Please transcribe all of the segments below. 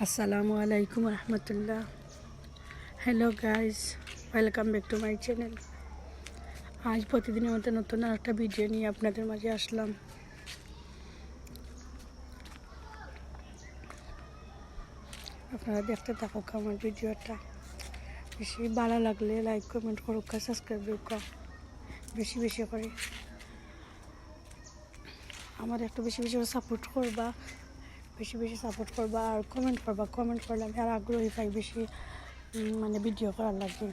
আসসালামু আলাইকুম রহমতুল্লাহ। Hello guys, welcome back to my channel. আজ প্রতিদিনের মতো নতুন একটা ভিডিও নিয়ে আপনাদের মাঝে আসলাম। আপনারা দেখতে থাকুক আমার ভিডিওটা। বেশি ভালো লাগলে লাইক কমেন্ট করুক, সাবস্ক্রাইব করুক বেশি বেশি করে। আমার একটু বেশি বেশি করে সাপোর্ট করবা, বেশি বেশি সাপোর্ট করবা আর কমেন্ট করবা। কমেন্ট করলে আমি আর আগ্রহী পাই বেশি ভিডিও করার লাগে।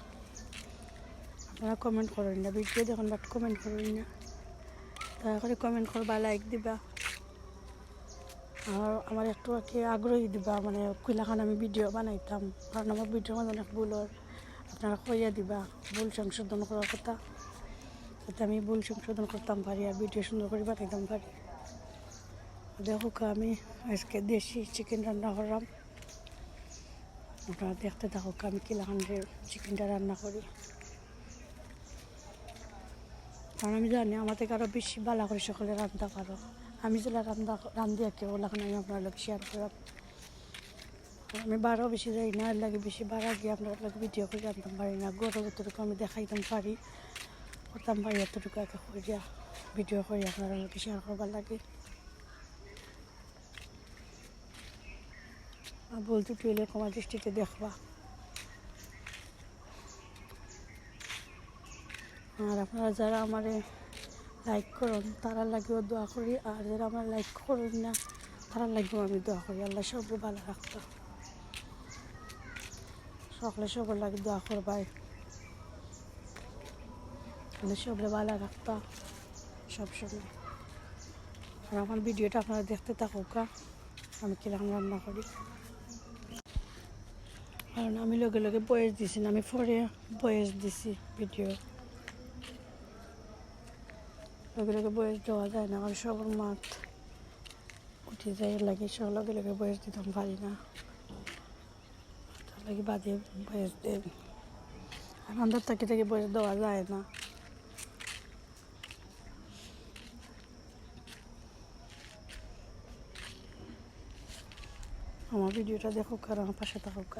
আপনারা কমেন্ট করেন না, ভিডিও দেখুন বাট কমেন্ট করেন না। দয়া করে কমেন্ট করবা, লাইক দিবা আর আমার একটু আর কি আগ্রহী দিবা, কইলাখান আমি ভিডিও বানাইতাম। কারণ আমার ভিডিওর মধ্যে অনেক ভুল হয়, আপনারা কইয়া দিবা ভুল সংশোধন করার কথা, যাতে আমি ভুল সংশোধন করতাম পারি আর ভিডিও সুন্দর করে বানাইতাম পারি। দেখো আমি আজকে দেশি চিকেন রান্না করলাম। আপনারা দেখতে থাকো আমি কিলাখান চিকেনটা রান্না করি। কারণ আমি জানি আমার থেকে আরও বেশি ভালো করে সকলে রান্না পারো। আমি যেটা রান্ধি কেউ ওলাখান আমি আপনার লোক শেয়ার করলাম। আমি বারো বেশি যাই না, এর লাগে বেশি বাড়া গিয়ে আপনার লোক ভিডিও করে রান্ধতাম পারি না। গরম এতটুকু আমি দেখাইতাম পারি, করতাম পারি এতটুকু একে করিয়া ভিডিও করি আপনারা লোক শেয়ার করবার লাগে। বলতে টুইলে কমা দৃষ্টিতে দেখবা। আর আপনারা যারা আমার লাইক করুন তারা লাগেও দোয়া করি, আর যারা আমার লাইক করুন না তারা লাগেও আমি দোয়া করি। আল্লাহ সবকে ভালো রাখতো, সকলে সবার লাগে দোয়া করবাই। আল্লাহ সবরে ভালো রাখতো সবসময়। আর আমার ভিডিওটা আপনারা দেখতে থাকুক আমি কিরকম রান্না করি। কারণ আমি লগে লগে বয়স দিছি না, আমি পরে বয়স দিছি ভিডিও। লগে লগে বয়স দেওয়া যায় না, কারণ সবার মাঠ উঠে যায়, লাগে সব লগে লগে বয়স দিতাম পারি না, তার লাগে বাদে বয়স দেন। আর আন্দার থেকে বয়স দেওয়া যায় না। আমার ভিডিওটা দেখো আর আমার পাশে থাকুক।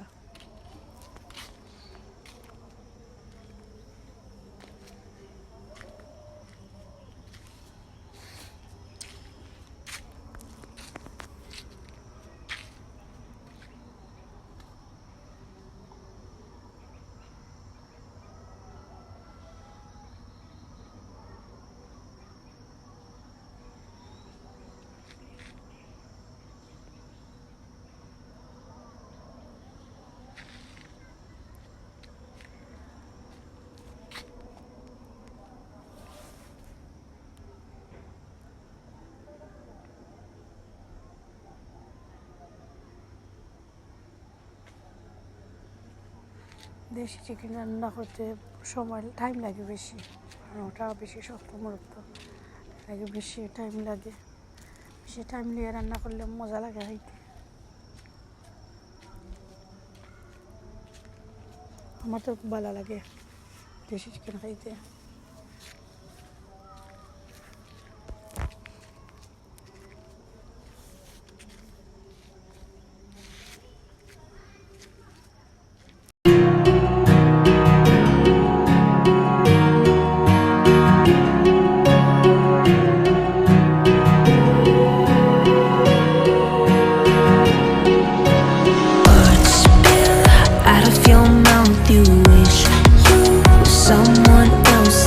দেশি চিকেন রান্না করতে সময় টাইম লাগে বেশি, কারণ ওটা বেশি শক্ত মুরক্ত লাগে, বেশি টাইম লাগে। বেশি টাইম নিয়ে রান্না করলে মজা লাগে খাইতে। আমার তো খুব ভালো লাগে দেশি চিকেন খাইতে। Out of your mouth, you wish you were someone else.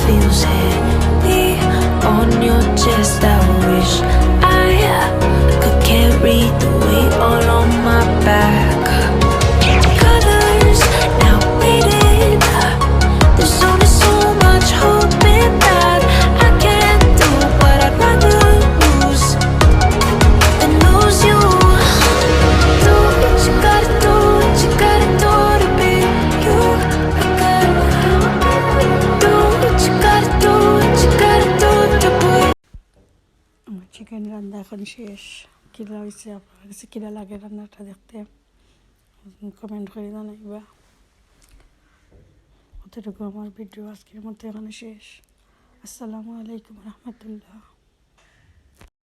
feels heavy on your chest. I wish I could carry the weight all on my back. Colors now faded. There's only so much hope in that. I can't do what I'd rather lose than lose you. Do what you gotta do, what you gotta do to be you. I gotta do what you gotta do, what you gotta do to be. আমার chicken রান্না এখন শেষ। কিলা হয়েছে আপনার কাছে, কিলা লাগে রান্নাটা দেখতে কমেন্ট করে জানাইবা। অতটুকু আমার ভিডিও আজকের মতো এখানে শেষ। আসসালামু আলাইকুম রহমতুল্লাহ।